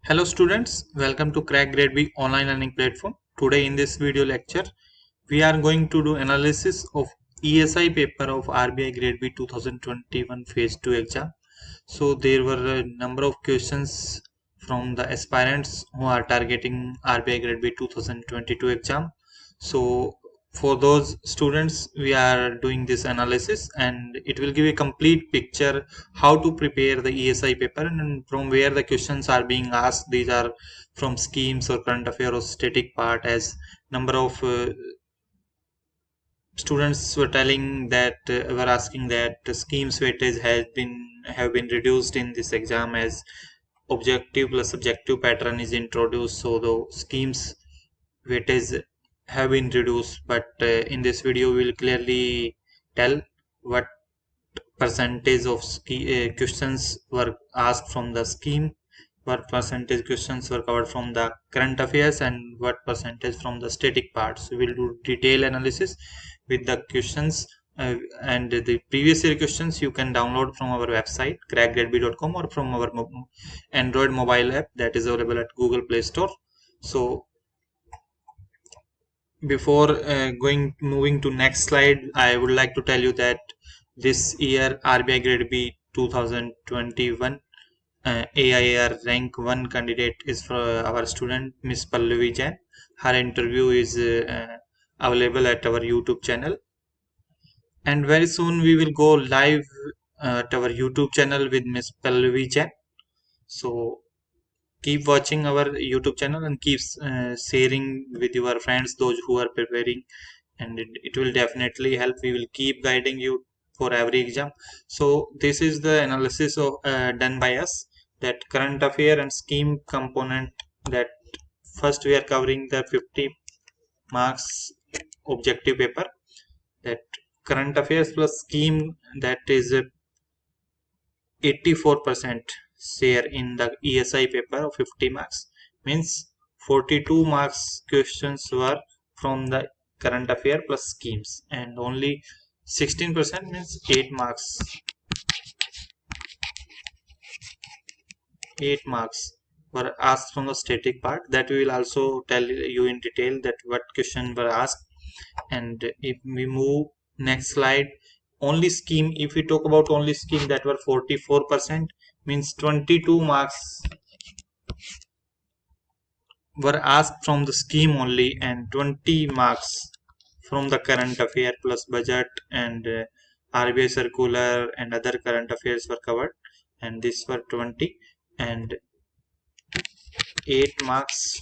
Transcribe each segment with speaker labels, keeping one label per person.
Speaker 1: Hello students, welcome to Crack Grade B online learning platform. Today in this video lecture, we are going to do analysis of ESI paper of RBI Grade B 2021 Phase 2 exam. So there were a number of questions from the aspirants who are targeting RBI Grade B 2022 exam. So for those students, we are doing this analysis and it will give a complete picture how to prepare the ESI paper and from where the questions are being asked. These are from schemes or current affair or static part, as number of students were telling that were asking that the schemes weightage have been reduced in this exam as objective plus subjective pattern is introduced, so the schemes weightage have been reduced. But in this video we will clearly tell what percentage of questions were asked from the scheme, what percentage questions were covered from the current affairs, and what percentage from the static parts. We will do detailed analysis with the questions, and the previous year questions you can download from our website crackgradb.com or from our Android mobile app that is available at Google Play Store. So before moving to next slide, I would like to tell you that this year RBI Grade B 2021 AIR rank 1 candidate is for our student Miss Pallavi Jain. Her interview is available at our YouTube channel, and very soon we will go live at our YouTube channel with Miss Pallavi Jain. So keep watching our YouTube channel and keep sharing with your friends, those who are preparing, and it will definitely help. We will keep guiding you for every exam. So this is the analysis of done by us, that current affair and scheme component. That first we are covering the 50 marks objective paper, that current affairs plus scheme, that is 84% share in the ESI paper of 50 marks, means 42 marks questions were from the current affair plus schemes, and only 16% means 8 marks were asked from the static part. That we will also tell you in detail that what question were asked. And if we move next slide, only scheme, if we talk about only scheme, that were 44%, means 22 marks were asked from the scheme only, and 20 marks from the current affair plus budget and RBI circular and other current affairs were covered, and this were 20, and 8 marks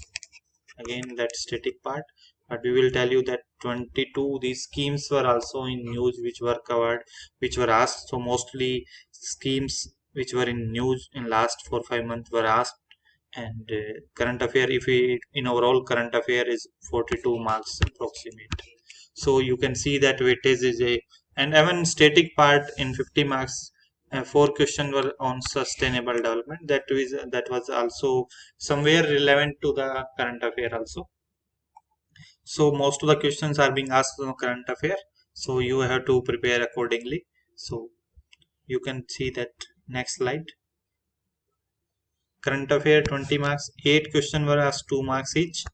Speaker 1: again that static part. But we will tell you that 22 these schemes were also in news which were covered, which were asked. So mostly schemes which were in news in last 4-5 months were asked, and current affair, if we in overall current affair is 42 marks approximate. So you can see that weightage is a, and even static part in 50 marks, 4 questions were on sustainable development. That was also somewhere relevant to the current affair also. So most of the questions are being asked on current affair, so you have to prepare accordingly. So you can see that next slide. Current affair 20 marks, 8 questions were asked 2 marks each,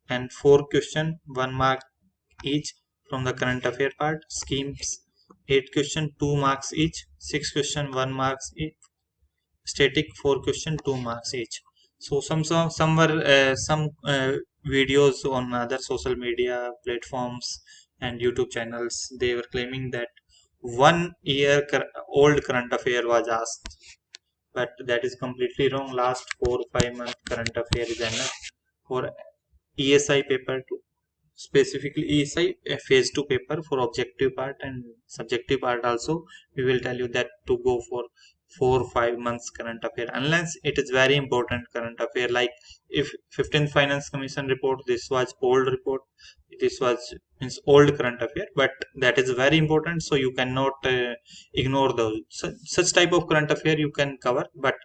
Speaker 1: and 4 questions 1 mark each from the current affair part. Schemes 8 questions 2 marks each, 6 questions 1 marks each. Static 4 questions 2 marks each. So some were some videos on other social media platforms and YouTube channels, they were claiming that 1 year old current affair was asked, but that is completely wrong. Last 4-5 month current affair is enough for ESI paper to, specifically ESI phase 2 paper for objective part and subjective part also. We will tell you that to go for 4-5 months current affair, unless it is very important current affair, like if 15th Finance Commission report, this was old report, this was means old current affair, but that is very important, so you cannot ignore those. Such type of current affair you can cover, but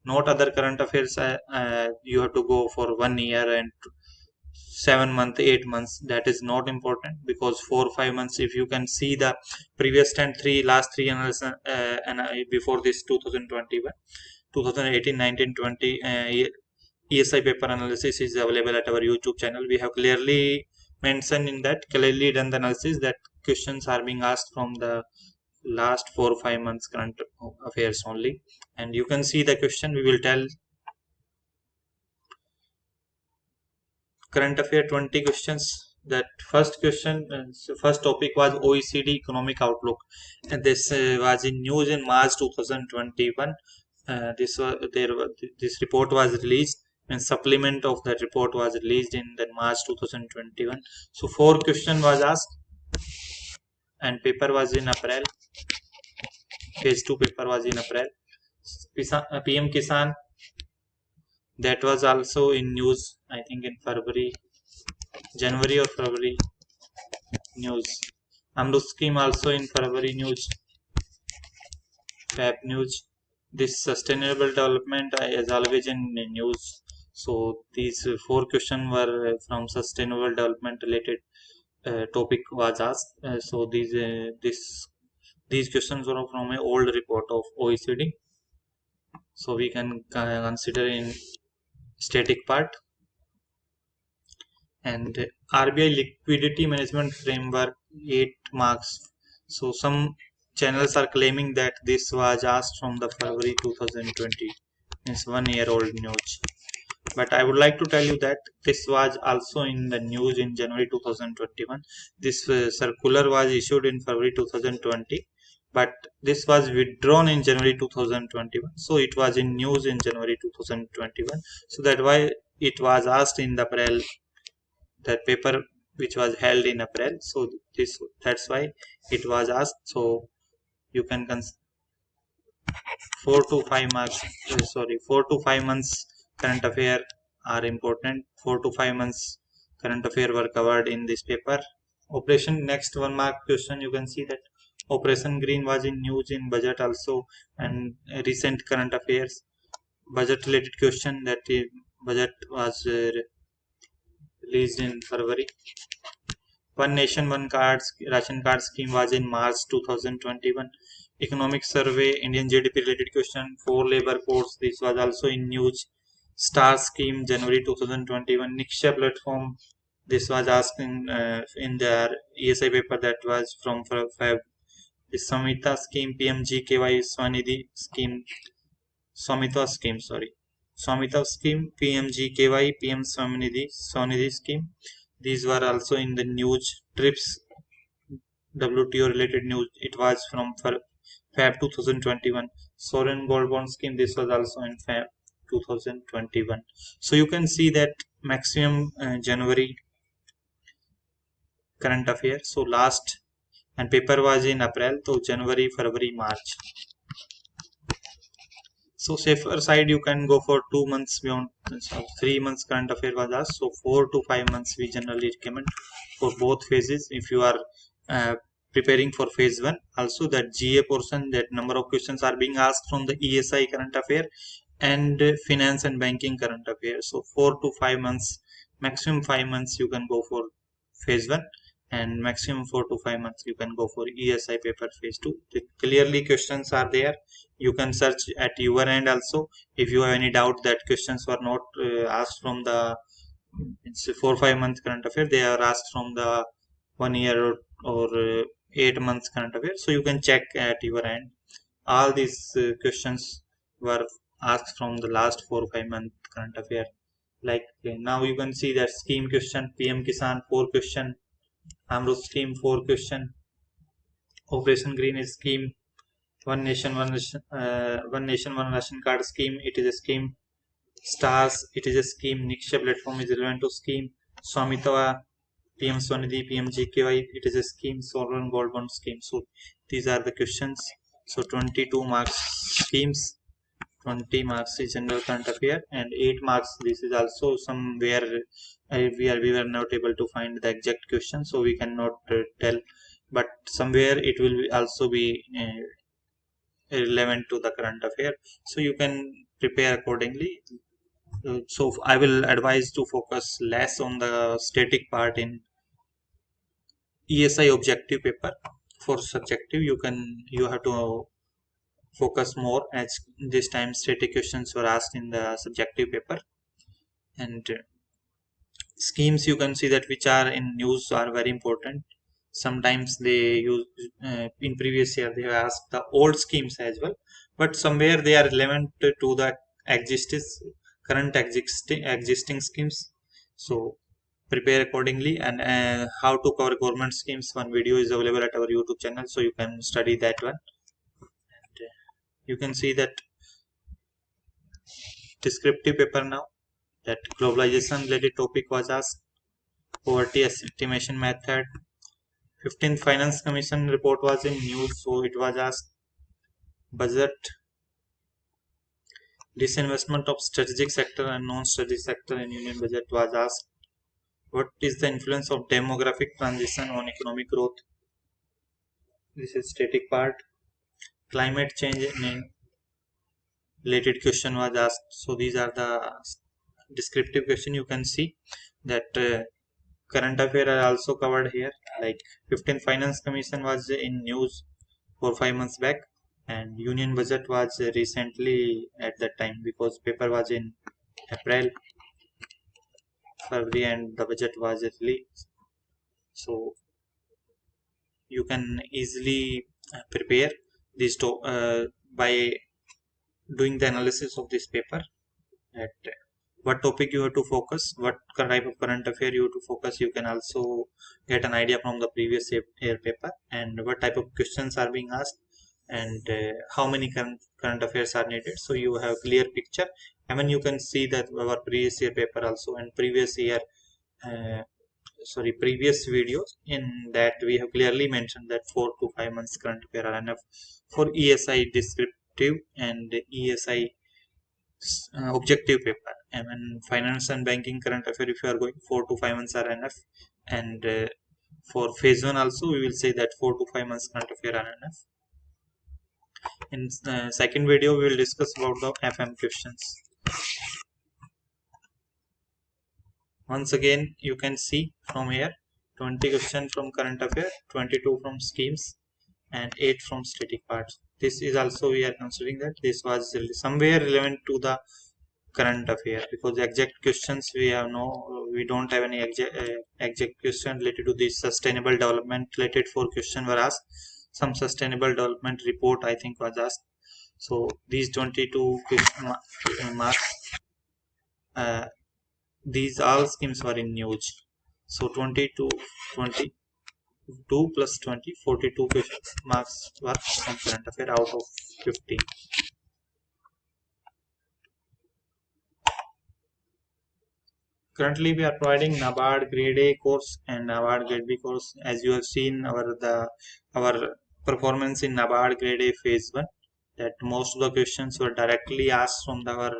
Speaker 1: not other current affairs. You have to go for 1 year and 7 month 8 months. That is not important, because 4-5 months, if you can see the previous 10 three last three analysis, and before this 2021 2018 19 20 ESI paper analysis is available at our YouTube channel. We have clearly mentioned in that, clearly done the analysis that questions are being asked from the last 4 or 5 months current affairs only. And you can see the question. We will tell current affair 20 questions. That first question, first topic was OECD economic outlook, and this was in news in March 2021. This report was released, and supplement of that report was released in the March 2021. So four question was asked, and paper was in April. Phase 2 paper was in April. PM Kisan, that was also in news, I think in January or February news. Amrut scheme also in February news, Fab news. This sustainable development is always in news. So these four questions were from sustainable development related topic was asked. So these questions were from an old report of OECD. So we can consider in static part. And RBI liquidity management framework 8 marks. So some channels are claiming that this was asked from the February 2020, means 1 year old news. But I would like to tell you that this was also in the news in January 2021. This circular was issued in February 2020, but this was withdrawn in January 2021. So it was in news in January 2021. So that why it was asked in the April, that paper which was held in April. So that's why it was asked. So you can 4 to 5 marks. 4 to 5 months current affair are important. 4 to 5 months current affair were covered in this paper. Operation next 1 mark question. You can see that Operation Green was in news in budget also, and recent current affairs. Budget related question, that budget was released in February. One Nation One Cards ration card scheme was in March 2021. Economic survey, Indian GDP related question. 4 labor codes, this was also in news. Star scheme January 2021. Niksha platform, this was asked in their ESI paper, that was from Feb. The Samita scheme, PMGKY Swanidhi scheme, Swamita scheme, PMGKY, PM Swanidhi scheme. These were also in the news. TRIPS, WTO related news, it was from Feb 2021. Sovereign Gold Bond scheme, this was also in Feb 2021. So you can see that maximum January current affair. So last, and paper was in April, so January, February, March. So safer side, you can go for 2 months beyond. So 3 months current affair was asked. So 4 to 5 months we generally recommend for both phases. If you are preparing for phase 1, also that GA portion, that number of questions are being asked from the ESI current affair and finance and banking current affairs. So 4 to 5 months, maximum 5 months you can go for phase 1, and maximum 4 to 5 months you can go for ESI paper phase 2. Clearly questions are there. You can search at your end also. If you have any doubt that questions were not asked from the, it's a 4 5 month current affair, they are asked from the 1 year or 8 months current affair. So you can check at your end. All these questions were asked from the last 4 5 month current affair. Like now you can see that scheme question, PM Kisan 4 question, Amrut scheme 4 question, Operation Green is scheme, One Nation One Ration Card scheme, it is a scheme. Stars, it is a scheme. Niksha platform is relevant to scheme. Swamitwa, PM Swanidhi, PMGKY, it is a scheme. Sovereign Gold Bond scheme. So these are the questions. So 22 marks schemes, 20 marks is general current affair, and 8 marks this is also somewhere we were not able to find the exact question, so we cannot tell, but somewhere it will also be relevant to the current affair, so you can prepare accordingly. So I will advise to focus less on the static part in ESI objective paper. For subjective, you have to focus more, as this time static questions were asked in the subjective paper. And schemes, you can see that which are in news are very important. Sometimes they use in previous year they have asked the old schemes as well, but somewhere they are relevant to the existing current existing schemes. So prepare accordingly. And how to cover government schemes, one video is available at our YouTube channel, so you can study that one. And you can see that descriptive paper now, that globalization related topic was asked, poverty estimation method, 15th Finance Commission report was in news, so it was asked. Budget, disinvestment of strategic sector and non-strategic sector in union budget was asked. What is the influence of demographic transition on economic growth? This is static part. Climate change related question was asked. So these are the descriptive question. You can see that current affair are also covered here. Like 15th Finance Commission was in news 4-5 months back, and union budget was recently at that time because paper was in April, February, and the budget was released. So you can easily prepare this by doing the analysis of this paper, at what topic you have to focus, what type of current affair you have to focus. You can also get an idea from the previous year paper, and what type of questions are being asked, and how many current affairs are needed, so you have clear picture. And then you can see that our previous year paper also, and previous year uh, previous videos, in that we have clearly mentioned that 4 to 5 months current affair are enough for ESI descriptive and ESI objective paper. And then finance and banking current affair, if you are going, 4 to 5 months are enough. And for phase 1 also we will say that 4 to 5 months current affair are enough. In second video we will discuss about the FM questions. Once again you can see from here 20 questions from current affair, 22 from schemes, and 8 from static parts. This is also we are considering that this was somewhere relevant to the current affair, because the exact questions we don't have any exact question related to this sustainable development related 4 questions were asked. Some sustainable development report I think was asked. So these 22 question marks, uh, these all schemes were in news. So 22 plus 20, 42 question marks were from current affair out of 50. Currently we are providing NABARD grade A course and NABARD grade B course. As you have seen our performance in NABARD grade A phase 1, that most of the questions were directly asked from our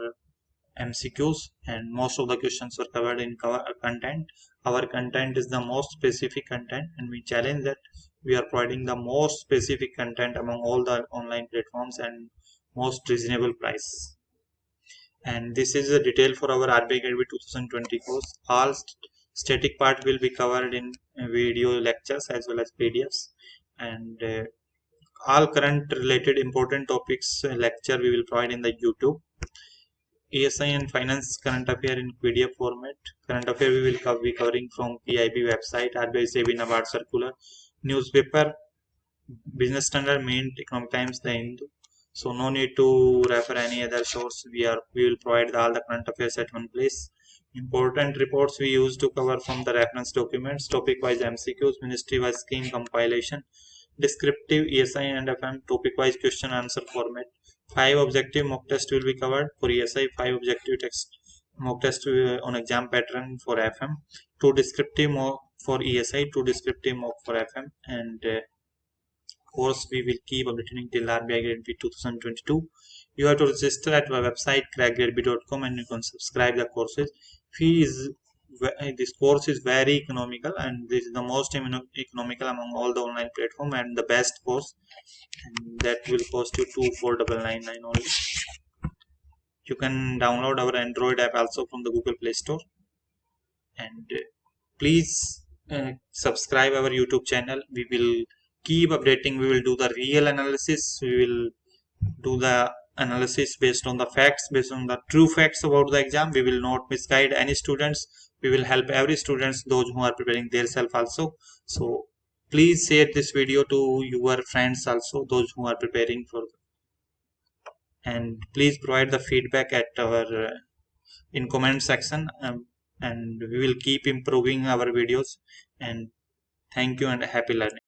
Speaker 1: MCQs, and most of the questions were covered in content. Our content is the most specific content, and we challenge that we are providing the most specific content among all the online platforms and most reasonable price. And this is a detail for our RBI Guide 2020 course. All static part will be covered in video lectures as well as PDFs, and all current related important topics lecture we will provide in the YouTube. ESI and finance current affair in PDF format. Current affair we will be covering from PIB website, RBI SEBI NABARD circular, newspaper, Business Standard, Mint, Economic Times, The Hindu. So no need to refer any other source. We will provide all the current affairs at one place. Important reports we use to cover from the reference documents, topic wise MCQs, ministry wise scheme compilation, descriptive ESI and FM, topic wise question answer format. 5 objective mock test will be covered for ESI, 5 objective text mock test on exam pattern for FM, 2 descriptive mock for ESI, 2 descriptive mock for FM, and course we will keep updating till RBI Grade B 2022. You have to register at our website crackgradeb.com, and you can subscribe the courses. Fee is this course is very economical, and this is the most economical among all the online platform, and the best course, and that will cost you 2499 only. You can download our Android app also from the Google Play Store, and please subscribe our YouTube channel. We will keep updating. We will do the real analysis. We will do the analysis based on the facts, based on the true facts about the exam. We will not misguide any students. We will help every students, those who are preparing their self also. So please share this video to your friends also, those who are preparing for, and please provide the feedback at our in comment section, and we will keep improving our videos. And thank you and happy learning.